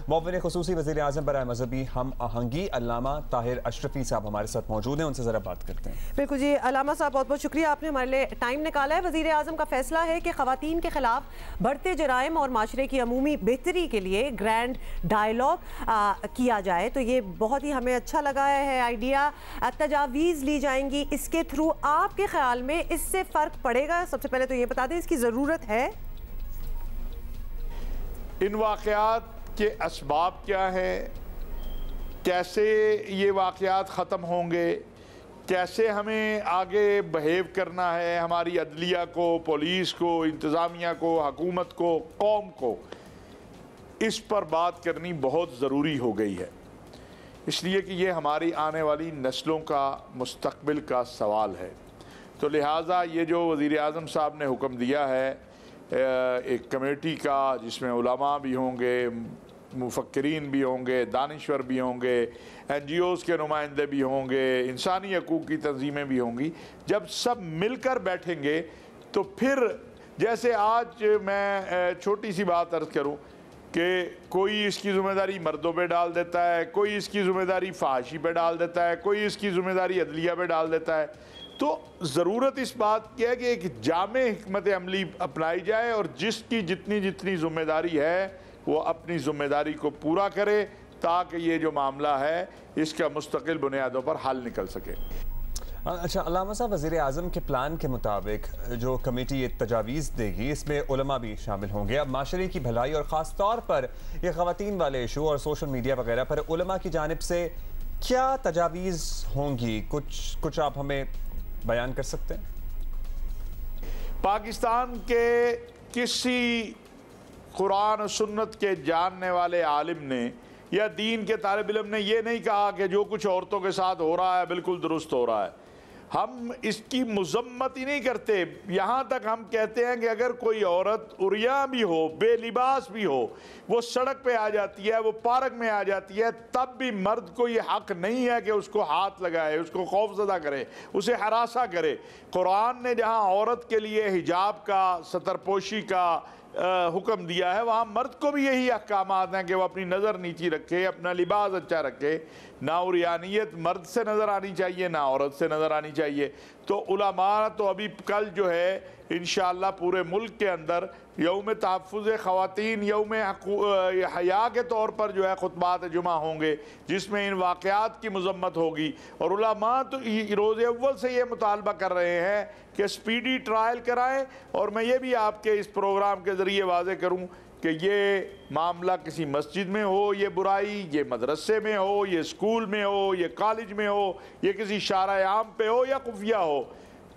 मुअव्विन ख़ुसूसी वज़ीर आज़म बराए मज़हबी हम आहंगी अल्लामा ताहिर अशरफी साहब हमारे साथ मौजूद हैं, उनसे ज़रा बात करते हैं। बिल्कुल जी, अल्लामा साहब बहुत बहुत शुक्रिया, आपने हमारे लिए टाइम निकाला है। वज़ीर आज़म का फैसला है कि ख़वातीन के ख़िलाफ़ बढ़ते जराइम और माशरे की अमूमी बेहतरी के लिए ग्रैंड डायलॉग किया जाए, तो ये बहुत ही हमें अच्छा लगा है आइडिया। तजावीज़ ली जाएंगी, इसके थ्रू आपके ख्याल में इससे फ़र्क पड़ेगा? सबसे पहले तो ये बता दें, इसकी ज़रूरत है? इन वाक़यात के असबाब क्या हैं, कैसे ये वाक़यात ख़त्म होंगे, कैसे हमें आगे बिहेव करना है, हमारी अदलिया को, पुलिस को, इंतज़ामिया को, हुकूमत को, कौम को, इस पर बात करनी बहुत ज़रूरी हो गई है। इसलिए कि ये हमारी आने वाली नस्लों का मुस्तक़बिल का सवाल है। तो लिहाजा ये जो वज़ीर आज़म साहब ने हुक्म दिया है एक कमेटी का, जिसमें उलमा भी होंगे, मुफक्किरीन भी होंगे, दानिश्वर भी होंगे, NGOs के नुमाइंदे भी होंगे, इंसानी हकूक़ की तंजीमें भी होंगी, जब सब मिलकर बैठेंगे तो फिर जैसे आज मैं छोटी सी बात अर्ज़ करूं कि कोई इसकी ज़िम्मेदारी मर्दों पे डाल देता है, कोई इसकी ज़िम्मेदारी फहाशी पे डाल देता है, कोई इसकी ज़िम्मेदारी अदलिया पे डाल देता है, तो ज़रूरत इस बात की है कि एक जामे हिकमत अमली अपनाई जाए और जिसकी जितनी जितनी ज़िम्मेदारी है वो अपनी ज़िम्मेदारी को पूरा करे, ताकि ये जो मामला है इसका मुस्तकिल बुनियादों पर हल निकल सके। अच्छा अल्लामा साहब, वज़ीर आज़म के प्लान के मुताबिक जो कमेटी ये तजावीज़ देगी इसमें उलमा भी शामिल होंगे। अब माशरे की भलाई और ख़ास तौर पर ये ख़वातीन वाले इशू और सोशल मीडिया वगैरह पर उलमा की जानिब से क्या तजावीज़ होंगी, कुछ आप हमें बयान कर सकते हैं? पाकिस्तान के किसी कुरान और सुन्नत के जानने वाले आलिम ने या दीन के तालिब इल्म ने यह नहीं कहा कि जो कुछ औरतों के साथ हो रहा है बिल्कुल दुरुस्त हो रहा है। हम इसकी मज़म्मत ही नहीं करते, यहाँ तक हम कहते हैं कि अगर कोई औरत उरिया भी हो, बेलिबास भी हो, वो सड़क पे आ जाती है, वो पार्क में आ जाती है, तब भी मर्द को ये हक़ नहीं है कि उसको हाथ लगाए, उसको खौफज़दा करे, उसे हरासा करे। कुरान ने जहाँ औरत के लिए हिजाब का, सतरपोशी का हुक्म दिया है, वहाँ मर्द को भी यही अहकामात हैं कि वो अपनी नज़र नीची रखे, अपना लिबास अच्छा रखे। ना उरियानियत मर्द से नज़र आनी चाहिए, ना औरत से नज़र आनी चाहिए। तो उलमा तो अभी कल जो है इंशाअल्लाह पूरे मुल्क के अंदर यौम तहफ़्फ़ुज़ ख़वातीन, यौम हया के तौर पर जो है खुतबात जुमा होंगे, जिसमें इन वाक़यात की मज़म्मत होगी। और उलमा तो रोज़े अव्वल से ये मुतालबा कर रहे हैं कि स्पीडी ट्रायल कराएं। और मैं ये भी आपके इस प्रोग्राम के ज़रिए वाज़े करूँ कि ये मामला किसी मस्जिद में हो, ये बुराई, ये मदरसे में हो, ये स्कूल में हो, ये कॉलेज में हो, ये किसी शारा आम पे हो या खुफिया हो,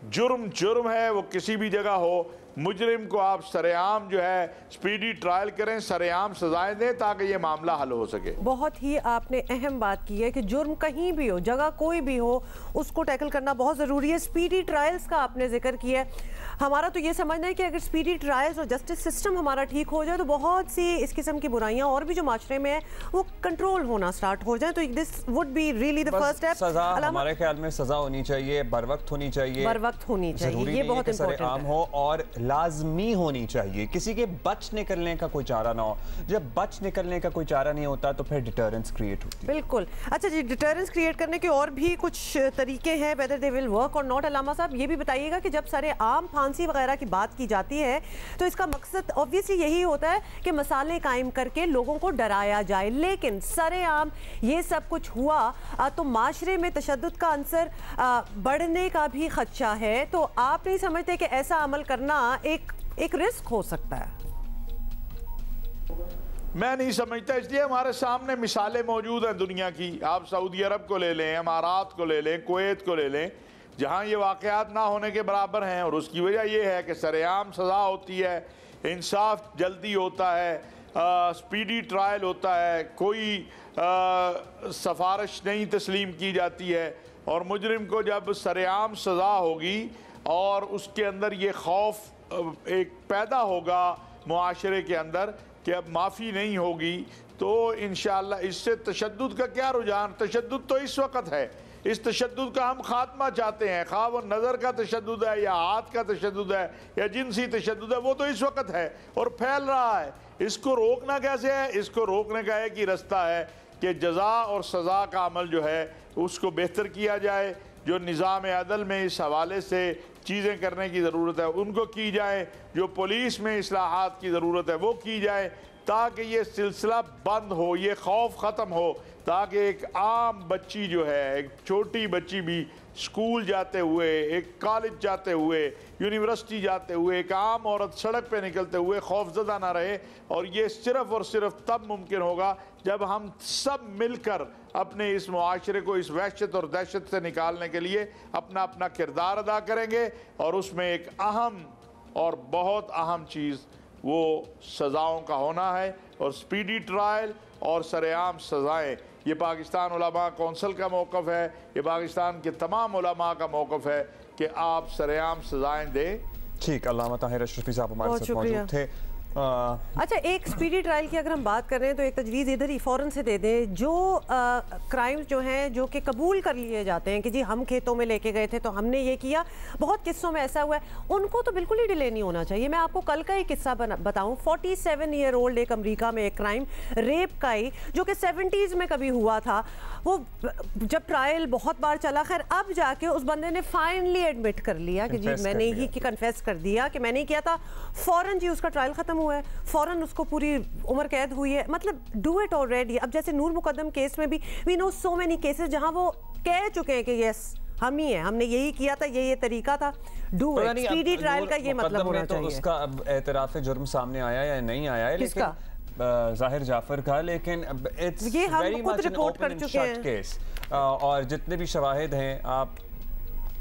जुर्म है, वो किसी भी जगह हो। मुजरिम को आप सरेआम जो है स्पीडी ट्रायल करें, सरेआम सजाएं दें, ताकि ये मामला हल हो सके। बहुत ही आपने अहम बात की है कि जुर्म कहीं भी हो, जगह कोई भी हो, उसको टैकल करना बहुत ज़रूरी है। स्पीडी ट्रायल्स का आपने जिक्र किया है। हमारा तो ये समझना है कि अगर स्पीडी ट्रायल्स और जस्टिस सिस्टम हमारा ठीक हो जाए तो बहुत सी इस किस्म की बुराइयां और भी जो माशरे में है वो कंट्रोल होना स्टार्ट हो जाए। तो this would be really the first step. सजा हमारे ख्याल में सजा होनी चाहिए, बर वक्त होनी चाहिए, ये बहुत इंपॉर्टेंट आम हो और लाजमी होनी चाहिए। किसी के बच निकलने का कोई चारा ना हो। जब बच निकलने का कोई चारा नहीं होता तो फिर डिटरेंस क्रिएट होती है। बिल्कुल। अच्छा जी, डिटरेंस क्रिएट करने के और भी कुछ तरीके हैं, वेदर दे विल वर्क और नॉट। अल्लामा साहब ये भी बताइएगा कि जब सारे आम फांसी वगैरह की बात की जाती है तो इसका मकसद ऑब्वियसली यही होता है कि मसाले कायम करके लोगों को डराया जाए, लेकिन सरेआम ये सब कुछ हुआ तो माशरे में तशद्दुद का अंसर बढ़ने का भी खदशा है। तो आप नहीं समझते कि ऐसा अमल करना एक रिस्क हो सकता है? मैं नहीं समझता, इसलिए हमारे सामने मिसालें मौजूद हैं दुनिया की। आप सऊदी अरब को ले लें, अमारात को ले लें, कुवैत को ले लें, जहाँ ये वाक़यात ना होने के बराबर हैं। और उसकी वजह यह है कि सरेआम सज़ा होती है, इंसाफ जल्दी होता है, स्पीडी ट्रायल होता है, कोई सफारिश नहीं तस्लीम की जाती है। और मुजरिम को जब सरेआम सज़ा होगी और उसके अंदर ये खौफ एक पैदा होगा मुआशरे के अंदर कि अब माफ़ी नहीं होगी, तो इंशाअल्लाह इससे तशद्दुद का क्या रुझान, तशद्दुद तो इस वक्त है इस तशद्दुद का हम खात्मा चाहते हैं, खा वो नज़र का तशद्दुद है या हाथ का तशद्दुद है या जिनसी तशद्दुद है, वो तो इस वक्त है और फैल रहा है। इसको रोकना कैसे है? इसको रोकने का एक ही रास्ता है कि जज़ा और सज़ा का अमल जो है उसको बेहतर किया जाए। जो निज़ाम अदल में इस हवाले से चीज़ें करने की ज़रूरत है उनको की जाए, जो पुलिस में इस्लाहात की ज़रूरत है वो की जाए, ताकि ये सिलसिला बंद हो, ये खौफ ख़त्म हो, ताकि एक आम बच्ची जो है, एक छोटी बच्ची भी स्कूल जाते हुए, एक कॉलेज जाते हुए, यूनिवर्सिटी जाते हुए, एक आम औरत सड़क पे निकलते हुए खौफजदा ना रहे। और ये सिर्फ़ और सिर्फ तब मुमकिन होगा जब हम सब मिलकर अपने इस मुआशरे को इस वहशत और दहशत से निकालने के लिए अपना अपना किरदार अदा करेंगे। और उसमें एक अहम और बहुत अहम चीज़ वो सज़ाओं का होना है, और स्पीडी ट्रायल और सरेआम सज़ाएँ। ये पाकिस्तान उलमा कौंसिल का मौक़िफ़ है, ये पाकिस्तान के तमाम उलमा का मौक़िफ़ है कि आप सरेआम सज़ाएँ दें। ठीक, अल्लामा ताहिर अशरफी साहब हमारे साथ मौजूद थे। अच्छा, एक स्पीडी ट्रायल की अगर हम बात कर रहे हैं तो एक तजवीज़ इधर ही फ़ौरन से दे दें। जो क्राइम्स जो हैं जो कि कबूल कर लिए जाते हैं कि जी हम खेतों में लेके गए थे तो हमने ये किया, बहुत किस्सों में ऐसा हुआ है, उनको तो बिल्कुल ही डिले नहीं होना चाहिए। मैं आपको कल का एक किस्सा बताऊं। 47 ईयर ओल्ड एक अमेरिका में एक क्राइम रेप का ही, जो कि 70s में कभी हुआ था। वो जब ट्रायल बहुत बार चला, खैर अब जाके उस बंदे ने फाइनली एडमिट कर लिया कि जी मैंने ही कन्फेस कर दिया कि मैंने किया था। फ़ौरन जी उसका ट्रायल ख़त्म हुआ है, फ़ौरन उसको पूरी उम्र कैद हुई है। मतलब डू इट ऑलरेडी। अब जैसे नूर मुकद्दम केस में भी we know so many cases जहां वो कह चुके हैं कि यस हम ही हैं, हमने यही किया था, ये तरीका था। Do it. स्पीडी ट्रायल का ये मतलब होना चाहिए। उसका अब एतराफ़ जुर्म सामने आया या नहीं आया है, किसका? ज़ाहिर जाफर का, लेकिन इट्स ये हम वेरी खुद मच रिपोर्ट कर चुके हैं केस। और जितने भी शवाहिद हैं, आप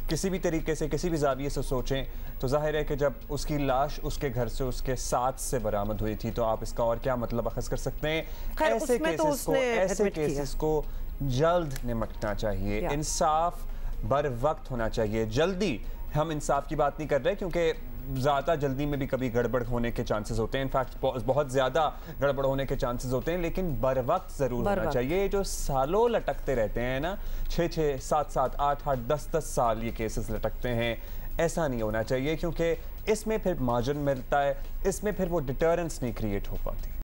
किसी भी तरीके से किसी भी जाविये से सोचें तो जाहिर है कि जब उसकी लाश उसके घर से उसके साथ से बरामद हुई थी तो आप इसका और क्या मतलब अखज़ कर सकते हैं। ऐसे केसेस को जल्द निपटना चाहिए, इंसाफ बर वक्त होना चाहिए। जल्दी हम इंसाफ की बात नहीं कर रहे क्योंकि ज़्यादा जल्दी में भी कभी गड़बड़ होने के चांसेस होते हैं, इनफैक्ट बहुत ज़्यादा गड़बड़ होने के चांसेस होते हैं, लेकिन बर वक्त ज़रूर होना चाहिए। जो सालों लटकते रहते हैं ना, 6-6, 7-7, 8-8, 10-10 साल ये केसेस लटकते हैं, ऐसा नहीं होना चाहिए क्योंकि इसमें फिर मार्जिन मिलता है, इसमें फिर वो डिटरेंस नहीं क्रिएट हो पाती।